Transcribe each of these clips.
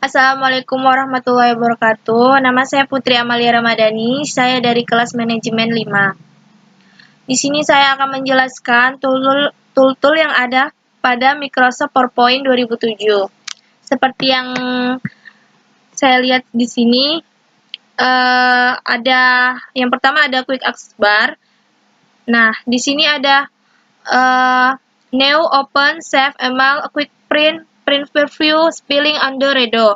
Assalamualaikum warahmatullahi wabarakatuh. Nama saya Putri Amalia Ramadhani. Saya dari kelas manajemen 5. Di sini saya akan menjelaskan tool-tool yang ada pada Microsoft PowerPoint 2007. Seperti yang saya lihat di sini, ada yang pertama ada Quick Access Bar. Nah, di sini ada New, Open, Save, Email, Quick Print, Print Preview, Spelling, Undo, Redo.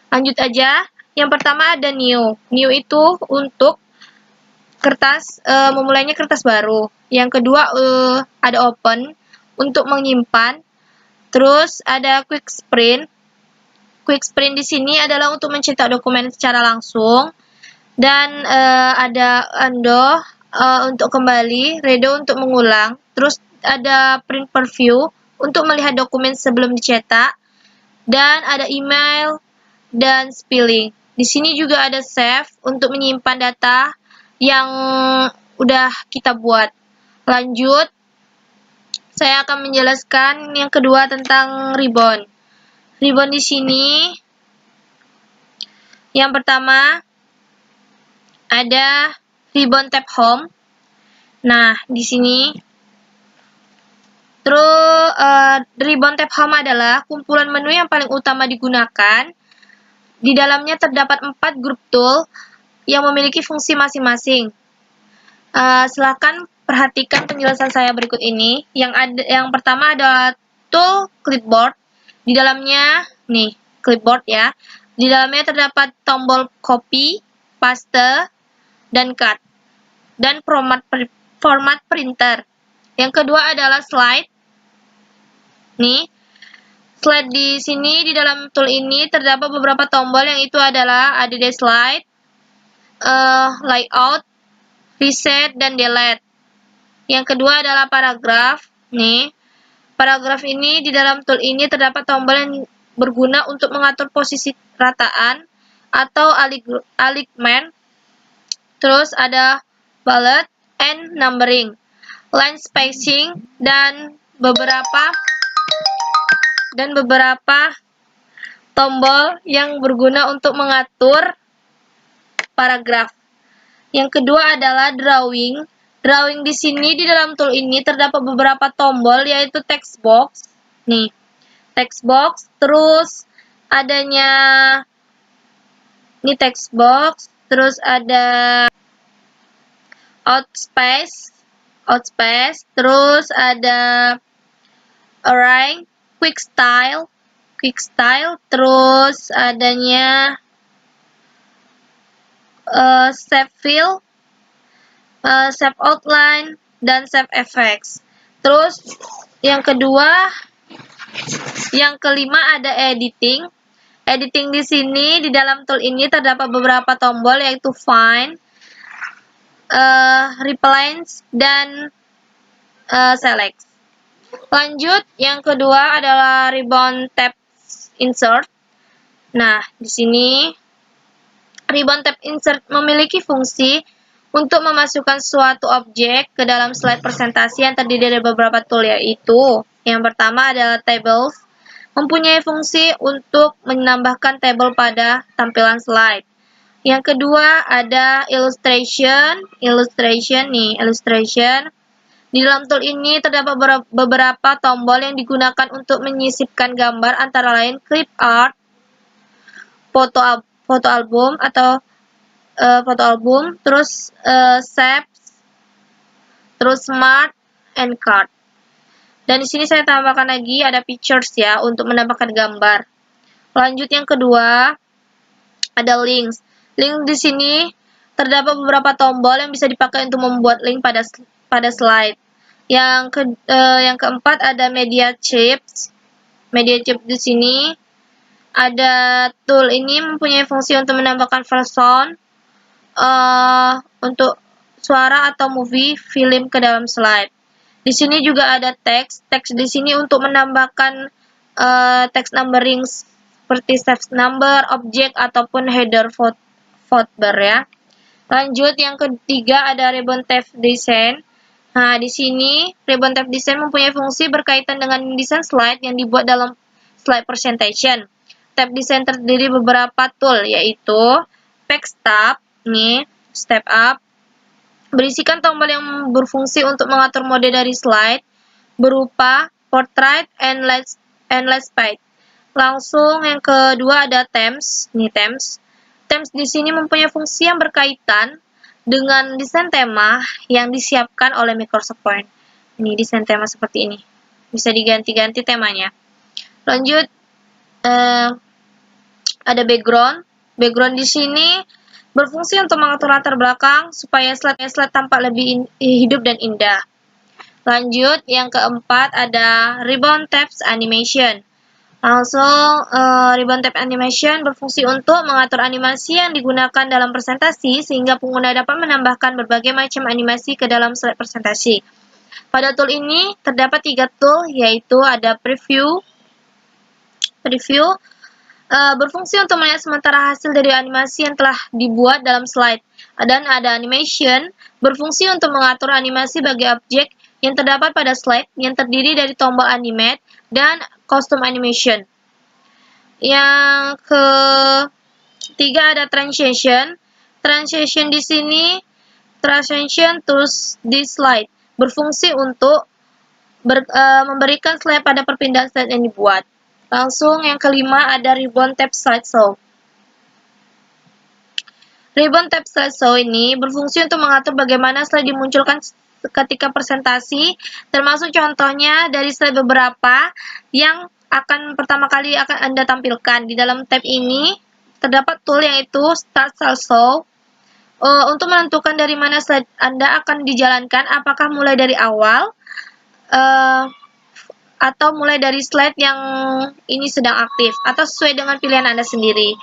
Lanjut aja. Yang pertama ada New. New itu untuk kertas, memulainya kertas baru. Yang kedua ada Open untuk menyimpan. Terus ada Quick Sprint. Quick Sprint di sini adalah untuk mencetak dokumen secara langsung. Dan ada Undo untuk kembali, Redo untuk mengulang. Terus ada Print Preview untuk melihat dokumen sebelum dicetak. Dan ada Email dan Spelling. Di sini juga ada Save untuk menyimpan data yang udah kita buat. Lanjut, saya akan menjelaskan yang kedua tentang ribbon. Ribbon di sini, yang pertama ada ribbon tab Home. Nah, di sini terus ribbon tab Home adalah kumpulan menu yang paling utama digunakan. Di dalamnya terdapat 4 grup tool yang memiliki fungsi masing-masing. Silakan perhatikan penjelasan saya berikut ini. Yang pertama adalah tool clipboard. Di dalamnya nih, clipboard ya. Di dalamnya terdapat tombol copy, paste, dan cut. Dan format printer. Yang kedua adalah slide. Nih, slide di sini di dalam tool ini terdapat beberapa tombol yang itu adalah add slide, layout, reset, dan delete. Yang kedua adalah paragraf. Nih, paragraf ini di dalam tool ini terdapat tombol yang berguna untuk mengatur posisi rataan atau alignment. Terus ada bullet and numbering, line spacing, dan beberapa tombol yang berguna untuk mengatur paragraf. Yang kedua adalah drawing. Drawing di sini di dalam tool ini terdapat beberapa tombol yaitu text box. Nih, text box, terus adanya ini text box, terus ada outspace, terus ada arrange, quick style, terus adanya save fill, save outline, dan save effects. Terus yang kelima ada editing. Editing di sini di dalam tool ini terdapat beberapa tombol yaitu find, replace, dan select. Lanjut, yang kedua adalah ribbon tab insert. Nah, di sini ribbon tab insert memiliki fungsi untuk memasukkan suatu objek ke dalam slide presentasi yang terdiri dari beberapa tool, yaitu yang pertama adalah tables, mempunyai fungsi untuk menambahkan tabel pada tampilan slide. Yang kedua ada illustration. Di dalam tool ini terdapat beberapa tombol yang digunakan untuk menyisipkan gambar, antara lain clip art, foto album, terus shapes, terus smart, and card. Dan di sini saya tambahkan lagi ada pictures ya untuk menambahkan gambar. Lanjut, yang kedua ada links. Link di sini terdapat beberapa tombol yang bisa dipakai untuk membuat link pada slide. Yang keempat ada media chips. Media chip di sini ada tool ini mempunyai fungsi untuk menambahkan file sound untuk suara atau movie film ke dalam slide. Di sini juga ada teks. Teks di sini untuk menambahkan teks numbering seperti text number, objek, ataupun header footer ya. Lanjut, yang ketiga ada ribbon tab design. Nah, di sini ribbon tab design mempunyai fungsi berkaitan dengan desain slide yang dibuat dalam slide presentation. tab desain terdiri beberapa tool, yaitu Page Tab, nih, Step Up, berisikan tombol yang berfungsi untuk mengatur mode dari slide, berupa Portrait and Landscape. Langsung yang kedua ada Themes, nih Themes. Themes di sini mempunyai fungsi yang berkaitan dengan desain tema yang disiapkan oleh Microsoft Point. Ini desain tema seperti ini. Bisa diganti-ganti temanya. Lanjut, ada background. Background di sini berfungsi untuk mengatur latar belakang supaya slide tampak lebih hidup dan indah. Lanjut, yang keempat ada Ribbon Tabs Animation. Langsung, Ribbon Tab Animation berfungsi untuk mengatur animasi yang digunakan dalam presentasi sehingga pengguna dapat menambahkan berbagai macam animasi ke dalam slide presentasi. Pada tool ini terdapat 3 tool, yaitu ada Preview, berfungsi untuk melihat sementara hasil dari animasi yang telah dibuat dalam slide. Dan ada Animation, berfungsi untuk mengatur animasi bagi objek yang terdapat pada slide yang terdiri dari tombol Animate dan Custom Animation. Yang ketiga ada Transition. Transition di sini, Transition to this slide, berfungsi untuk memberikan slide pada perpindahan slide yang dibuat. Langsung yang kelima ada Ribbon Tab Slideshow. Ribbon Tab Slideshow ini berfungsi untuk mengatur bagaimana slide dimunculkan ketika presentasi, termasuk contohnya dari slide beberapa yang pertama kali akan Anda tampilkan. Di dalam tab ini terdapat tool yaitu Start Slideshow untuk menentukan dari mana slide Anda akan dijalankan, apakah mulai dari awal atau mulai dari slide yang ini sedang aktif, atau sesuai dengan pilihan Anda sendiri.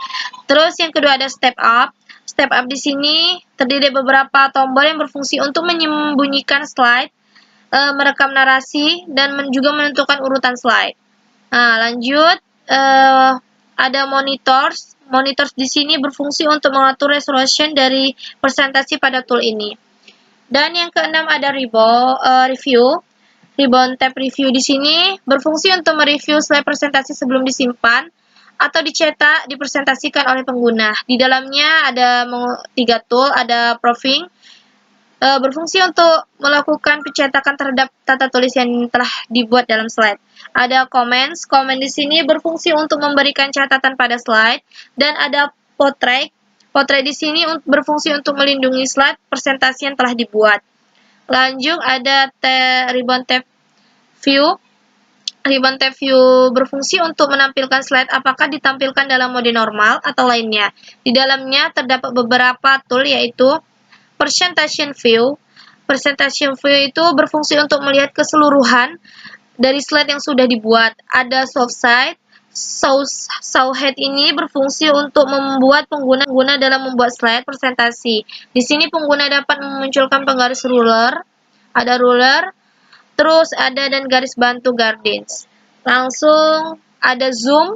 Terus yang kedua ada Step Up. Step Up di sini terdiri dari beberapa tombol yang berfungsi untuk menyembunyikan slide, merekam narasi, dan juga menentukan urutan slide. Nah, lanjut, ada Monitors. Monitors di sini berfungsi untuk mengatur resolution dari presentasi pada tool ini. Dan yang keenam ada Review. Ribbon Tab Review di sini berfungsi untuk mereview slide presentasi sebelum disimpan atau dicetak dipresentasikan oleh pengguna. Di dalamnya ada 3 tool, ada Proofing, berfungsi untuk melakukan pencetakan terhadap tata tulis yang telah dibuat dalam slide. Ada Comments. Comment di sini berfungsi untuk memberikan catatan pada slide, dan ada Portrait. Portrait di sini berfungsi untuk melindungi slide presentasi yang telah dibuat. Lanjut ada Ribbon Tab View. Ribbon Tab View berfungsi untuk menampilkan slide apakah ditampilkan dalam mode normal atau lainnya. Di dalamnya terdapat beberapa tool, yaitu Presentation View. Presentation View itu berfungsi untuk melihat keseluruhan dari slide yang sudah dibuat. Ada Soft Side. Saw Head ini berfungsi untuk membuat pengguna dalam membuat slide presentasi. Di sini pengguna dapat memunculkan penggaris ruler, ada ruler, terus ada dan garis bantu guidance. Langsung ada Zoom.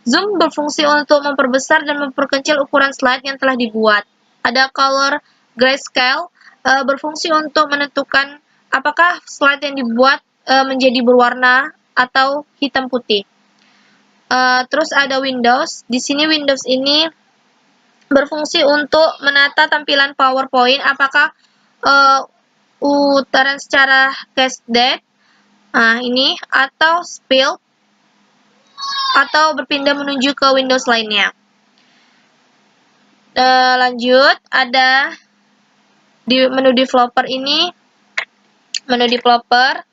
Zoom berfungsi untuk memperbesar dan memperkecil ukuran slide yang telah dibuat. Ada Color Grayscale, berfungsi untuk menentukan apakah slide yang dibuat menjadi berwarna atau hitam putih. Terus ada Windows. Di sini Windows ini berfungsi untuk menata tampilan PowerPoint apakah putaran secara cascade, ini, atau split, atau berpindah menuju ke Windows lainnya. Lanjut, ada di menu developer ini, menu developer,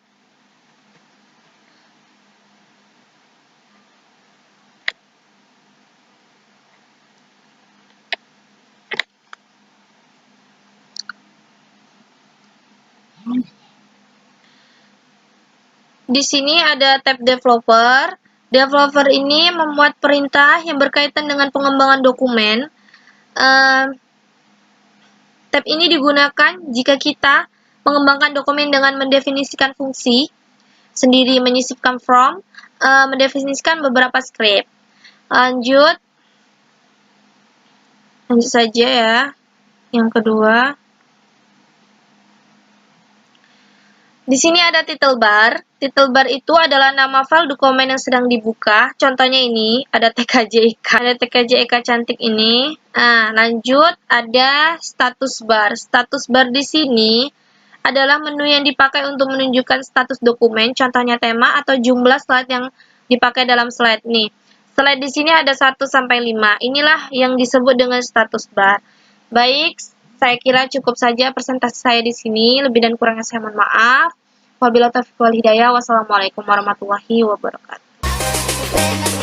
di sini ada tab developer. Developer ini memuat perintah yang berkaitan dengan pengembangan dokumen. Tab ini digunakan jika kita mengembangkan dokumen dengan mendefinisikan fungsi sendiri, menyisipkan form, mendefinisikan beberapa script. Lanjut saja ya. Yang kedua. Di sini ada title bar. Title bar itu adalah nama file dokumen yang sedang dibuka. Contohnya ini, ada TKJIK. Ada TKJIK cantik ini. Nah, lanjut ada status bar. Status bar di sini adalah menu yang dipakai untuk menunjukkan status dokumen, contohnya tema atau jumlah slide yang dipakai dalam slide nih. Slide di sini ada 1 sampai 5. Inilah yang disebut dengan status bar. Baik, saya kira cukup saja presentasi saya di sini. Lebih dan kurangnya saya mohon maaf. Wabillahi taufiq wal hidayah. Wassalamualaikum warahmatullahi wabarakatuh.